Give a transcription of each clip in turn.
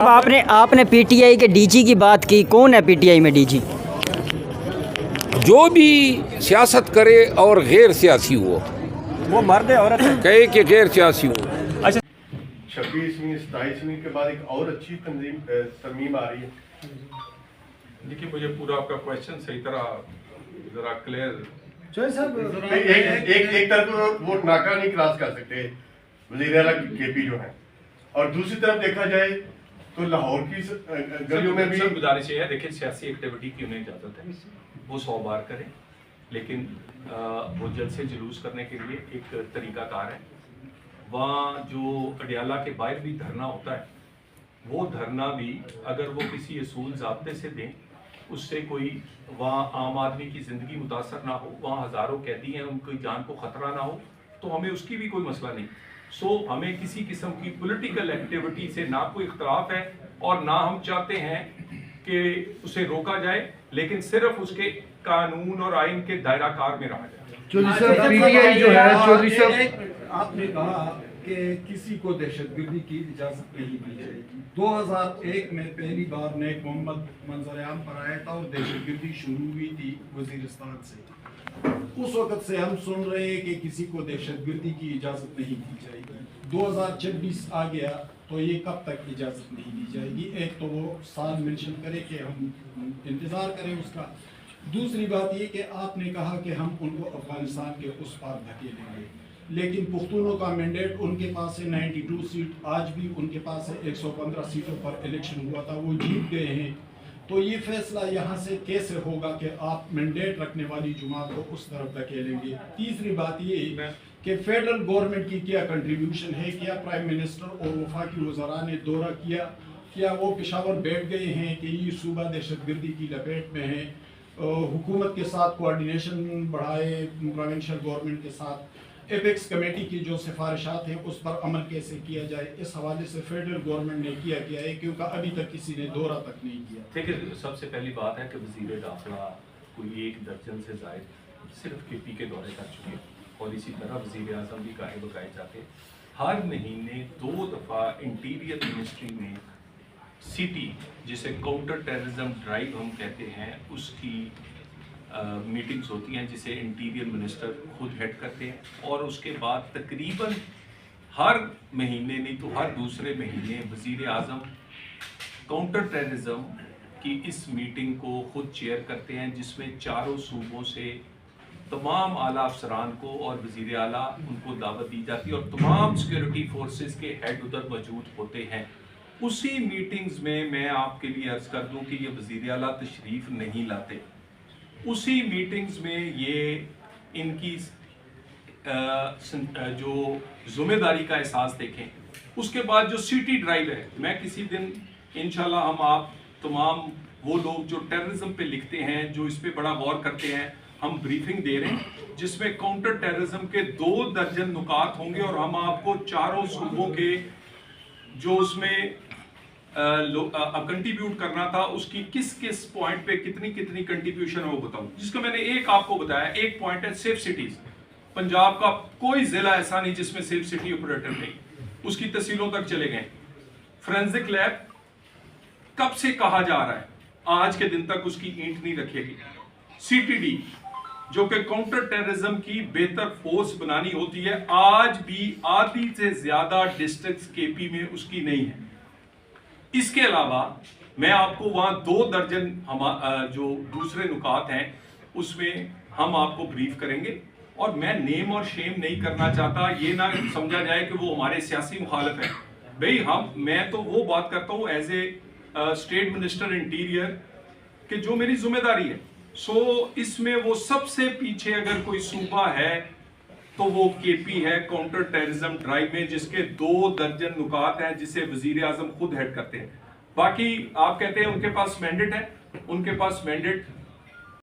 آپ نے P T I کے ڈی جی کی بات کی، کون ہے پی ٹی آئی میں ڈی جی؟ جو بھی سیاست کرے اور غیر سیاسی ہو، وہ مرد ہے عورت ہے؟ کہے کہ غیر سیاسی ہو۔ 26ویں 27ویں کے بعد ایک اور اچھی ترمیم آ رہی ہے۔ دیکھیے مجھے پورا آپ کا کوشچن صحیح طرح ذرا کلیئر۔ ایک طرف وہ ناکہ نہیں کراس کر سکتے وزیر اعلیٰ کے پی جو ہیں، اور دوسری طرف دیکھا جائے تو لاہور کی گلیوں میں بھی گزارش یہ ہے، دیکھیں سیاسی ایکٹیویٹی کی انہیں اجازت ہے، وہ 100 بار کریں، لیکن وہ جلد سے جلوس کرنے کے لیے ایک طریقہ کار ہے۔ وہاں جو اڈیالہ کے باہر بھی دھرنا ہوتا ہے، وہ دھرنا بھی اگر وہ کسی اصول ضابطے سے دیں، اس سے کوئی وہاں عام آدمی کی زندگی متاثر نہ ہو، وہاں ہزاروں قیدی ہیں، ان کی جان کو خطرہ نہ ہو، تو ہمیں اس کی بھی کوئی مسئلہ نہیں۔ ہمیں کسی قسم کی پولیٹیکل ایکٹیویٹی سے نہ کوئی اختلاف ہے، اور نہ ہم چاہتے ہیں کہ اسے روکا جائے، لیکن صرف اس کے قانون اور آئین کے دائرہ کار میں رہا جائے۔ چودھری صاحب پی ٹی آئی جو ہے، چودھری صاحب آپ نے کہا کہ کسی کو دہشت گردی کی اجازت نہیں دی جائے گی۔ 2001 میں پہلی بار نیک محمد منظر عام پر آیا تھا اور دہشت گردی شروع ہوئی تھی وزیرستان سے۔ اس وقت سے ہم سن رہے ہیں کہ کسی کو دہشت گردی کی اجازت نہیں دی جائے گی۔ 2026 آ گیا تو یہ کب تک اجازت نہیں دی جائے گی؟ ایک تو وہ سال منشن کرے کہ ہم انتظار کریں اس کا۔ دوسری بات یہ کہ آپ نے کہا کہ ہم ان کو افغانستان کے اس پار دھکیلیں گے، لیکن پختونوں کا مینڈیٹ ان کے پاس ہے 92 سیٹ، آج بھی ان کے پاس ہے 115 سیٹوں پر الیکشن ہوا تھا، وہ جیت گئے ہیں۔ تو یہ فیصلہ یہاں سے کیسے ہوگا کہ آپ مینڈیٹ رکھنے والی جماعت کو اس طرف دھکیلیں گے؟ تیسری بات یہ کہ فیڈرل گورنمنٹ کی کیا کنٹریبیوشن ہے؟ کیا پرائم منسٹر اور وفاقی وزراء نے دورہ کیا وہ پشاور بیٹھ گئے ہیں کہ یہ صوبہ دہشت گردی کی لپیٹ میں ہے؟ حکومت کے ساتھ کوارڈینیشن بڑھائے، پروونشل گورنمنٹ کے ساتھ ایپیکس کمیٹی کی جو سفارشات ہیں اس پر عمل کیسے کیا جائے؟ اس حوالے سے فیڈرل گورنمنٹ نے کیا ہے، کیونکہ ابھی تک کسی نے دورہ تک نہیں کیا۔ دیکھیں سب سے پہلی بات ہے کہ وزیر داخلہ کوئی 1 درجن سے زائد صرف کے پی کے دورے کر چکے ہیں، اور اسی طرح وزیر اعظم بھی گاہے بگائے جاتے ہیں۔ ہر مہینے 2 دفعہ انٹیریئر منسٹری میں سٹی، جسے کاؤنٹر ٹیررزم ڈرائیو ہم کہتے ہیں، اس کی میٹنگز ہوتی ہیں جسے انٹیریئر منسٹر خود ہیڈ کرتے ہیں، اور اس کے بعد تقریباً ہر مہینے نہیں تو ہر دوسرے مہینے وزیر اعظم کاؤنٹر ٹیررزم کی اس میٹنگ کو خود چیئر کرتے ہیں، جس میں 4 صوبوں سے تمام اعلیٰ افسران کو اور وزیر اعلیٰ ان کو دعوت دی جاتی ہے، اور تمام سیکیورٹی فورسز کے ہیڈ ادھر موجود ہوتے ہیں۔ اسی میٹنگز میں میں آپ کے لیے عرض کر دوں کہ یہ وزیر اعلیٰ تشریف نہیں لاتے، اسی میٹنگز میں یہ ان کی جو ذمہ داری کا احساس دیکھیں۔ اس کے بعد جو سٹی ڈرائیو ہے، میں کسی دن انشاءاللہ ہم آپ تمام وہ لوگ جو ٹیررزم پہ لکھتے ہیں، جو اس پہ بڑا غور کرتے ہیں، ہم بریفنگ دے رہے ہیں جس میں کاؤنٹر ٹیررزم کے 2 درجن نکات ہوں گے، اور ہم آپ کو 4 صوبوں کے جو اس میں کنٹریبیوٹ کرنا تھا، اس کی کس پوائنٹ پہ کتنی کنٹریبیوشن ہے وہ بتاؤں۔ جس کا میں نے ایک آپ کو بتایا، ایک پوائنٹ ہے سیف سٹیز۔ پنجاب کا کوئی ضلع ایسا نہیں جس میں سیف سٹی آپریٹر نہیں، اس کی تحصیلوں تک چلے گئے۔ فورینزک لیب کب سے کہا جا رہا ہے، آج کے دن تک اس کی اینٹ نہیں رکھے گی۔ سی ٹی ڈی جو کہ کاؤنٹر ٹیررزم کی بہتر فورس بنانی ہوتی ہے، آج بھی آدھی سے زیادہ ڈسٹرکٹس کے پی میں اس کی نہیں ہے۔ اس کے علاوہ میں آپ کو وہاں 2 درجن جو دوسرے نکات ہیں اس میں ہم آپ کو بریف کریں گے، اور میں نیم اور شیم نہیں کرنا چاہتا، یہ نہ سمجھا جائے کہ وہ ہمارے سیاسی مخالف ہیں۔ بھئی میں تو وہ بات کرتا ہوں as a state minister interior کہ جو میری ذمہ داری ہے۔ اس میں وہ سب سے پیچھے اگر کوئی صوبہ ہے تو وہ کے پی ہے، کاؤنٹر ٹیررزم ڈرائیو میں، جس کے 2 درجن نکات ہیں جسے وزیر اعظم خود ہیڈ کرتے ہیں۔ باقی آپ کہتے ہیں ان کے پاس مینڈیٹ ہے، ان کے پاس مینڈیٹ۔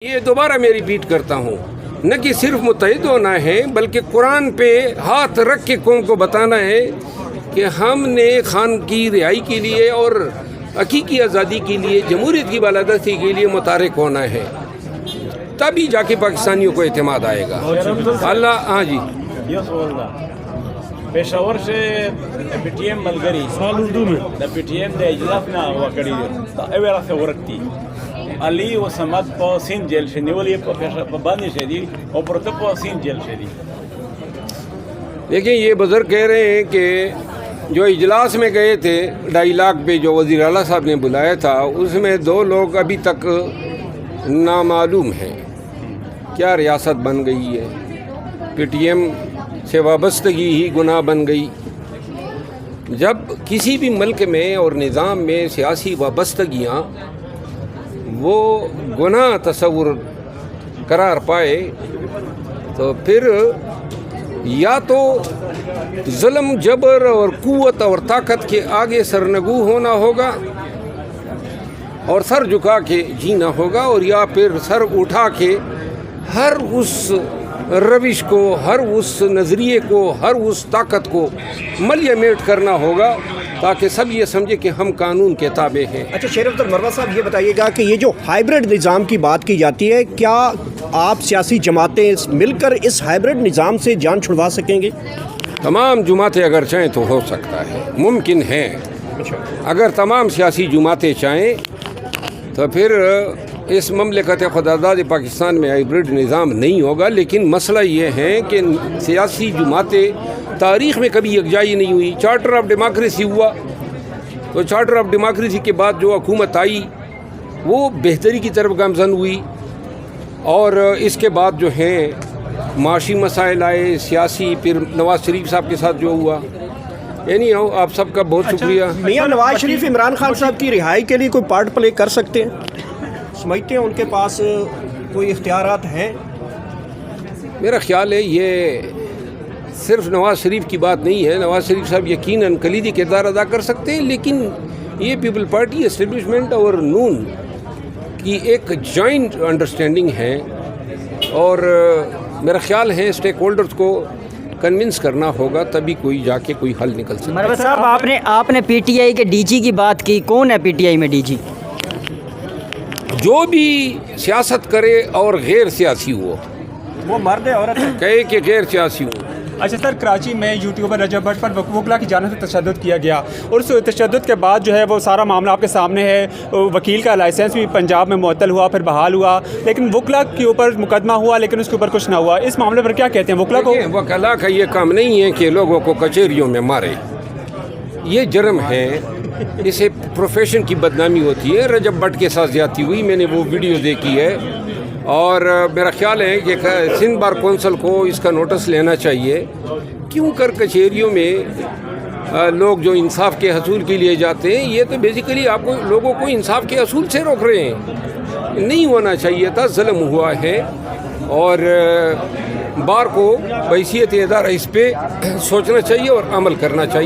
یہ دوبارہ میں ریپیٹ کرتا ہوں، نہ کہ صرف متحد ہونا ہے بلکہ قرآن پہ ہاتھ رکھ کے قوم کو بتانا ہے کہ ہم نے خان کی رہائی کے لیے اور حقیقی آزادی کے لیے، جمہوریت کی بالادستی کے لیے متحرک ہونا ہے، تبھی جا کے پاکستانیوں کو اعتماد آئے گا۔ اللہ ہاں جی پېښور سے پی ټي ایم ملګري د پی ټي ایم د اجلاس نه وکړي دي اوی راته ورکتي علي و سمد په سین جیل شې نیولې په باندې شه دي او پرته په سین جیل شه دي. دیکھیں یہ بزرگ کہہ رہے ہیں کہ جو اجلاس میں گئے تھے 2.5 لاکھ پہ جو وزیر اعلیٰ صاحب نے بلایا تھا اس میں 2 لوگ ابھی تک نامعلوم ہیں. کیا ریاست بن گئی ہے؟ پی ٹی ایم سے وابستگی ہی گناہ بن گئی. جب کسی بھی ملک میں اور نظام میں سیاسی وابستگیاں وہ گناہ تصور قرار پائے تو پھر یا تو ظلم جبر اور قوت اور طاقت کے آگے سرنگو ہونا ہوگا اور سر جھکا کے جینا ہوگا، اور یا پھر سر اٹھا کے ہر اس روش کو، ہر اس نظریے کو، ہر اس طاقت کو ملیہ میٹ کرنا ہوگا تاکہ سب یہ سمجھے کہ ہم قانون کے تابع ہیں. اچھا شیر افضل مروہ صاحب یہ بتائیے گا کہ یہ جو ہائیبرڈ نظام کی بات کی جاتی ہے، کیا آپ سیاسی جماعتیں مل کر اس ہائیبرڈ نظام سے جان چھڑوا سکیں گے؟ تمام جماعتیں اگر چاہیں تو ہو سکتا ہے، ممکن ہے. اگر تمام سیاسی جماعتیں چاہیں تو پھر اس مملکت خودآزاد پاکستان میں ہائیبرڈ نظام نہیں ہوگا. لیکن مسئلہ یہ ہے کہ سیاسی جماعتیں تاریخ میں کبھی یکجائی نہیں ہوئی. چارٹر آف ڈیموکریسی ہوا تو چارٹر آف ڈیموکریسی کے بعد جو حکومت آئی وہ بہتری کی طرف گامزن ہوئی، اور اس کے بعد جو ہیں معاشی مسائل آئے، سیاسی، پھر نواز شریف صاحب کے ساتھ جو ہوا. یعنی آپ سب کا بہت شکریہ. میاں نواز شریف عمران خان صاحب کی رہائی کے لیے کوئی پارٹ پلے کر سکتے ہیں؟ سمجھتے ہیں ان کے پاس کوئی اختیارات ہیں؟ میرا خیال ہے یہ صرف نواز شریف کی بات نہیں ہے. نواز شریف صاحب یقیناً کلیدی کردار ادا کر سکتے ہیں، لیکن یہ پیپل پارٹی اسٹیبلشمنٹ اور نون کی ایک جوائنٹ انڈرسٹینڈنگ ہے، اور میرا خیال ہے اسٹیک ہولڈرز کو کنونس کرنا ہوگا تبھی کوئی جا کے کوئی حل نکل سکتا ہے. مروہ صاحب آپ نے پی ٹی آئی کے ڈی جی کی بات کی. کون ہے پی ٹی آئی میں ڈی جی؟ جو بھی سیاست کرے اور غیر سیاسی ہو، وہ مرد ہے عورت ہے. کہے کہ غیر سیاسی ہو. اچھا سر، کراچی میں یوٹیوبر رجب بٹ پر وکلا کی جانب سے تشدد کیا گیا، اور اس تشدد کے بعد جو ہے وہ سارا معاملہ آپ کے سامنے ہے. وکیل کا لائسنس بھی پنجاب میں معطل ہوا، پھر بحال ہوا، لیکن وکلا کے اوپر مقدمہ ہوا لیکن اس کے اوپر کچھ نہ ہوا. اس معاملے پر کیا کہتے ہیں؟ وکلا کو وکلا کا یہ کام نہیں ہے کہ لوگوں کو کچہریوں میں مارے، یہ جرم ہے. اسے پروفیشن کی بدنامی ہوتی ہے. رجب بٹ کے ساتھ زیادتی ہوئی، میں نے وہ ویڈیو دیکھی ہے، اور میرا خیال ہے کہ سندھ بار کونسل کو اس کا نوٹس لینا چاہیے. کیوں کر کچہریوں میں لوگ جو انصاف کے حصول کے لیے جاتے ہیں، یہ تو بیسیکلی آپ کو لوگوں کو انصاف کے حصول سے روک رہے ہیں. نہیں ہونا چاہیے تھا، ظلم ہوا ہے، اور بار کو بحیثیت ادارہ اس پہ سوچنا چاہیے اور عمل کرنا چاہیے.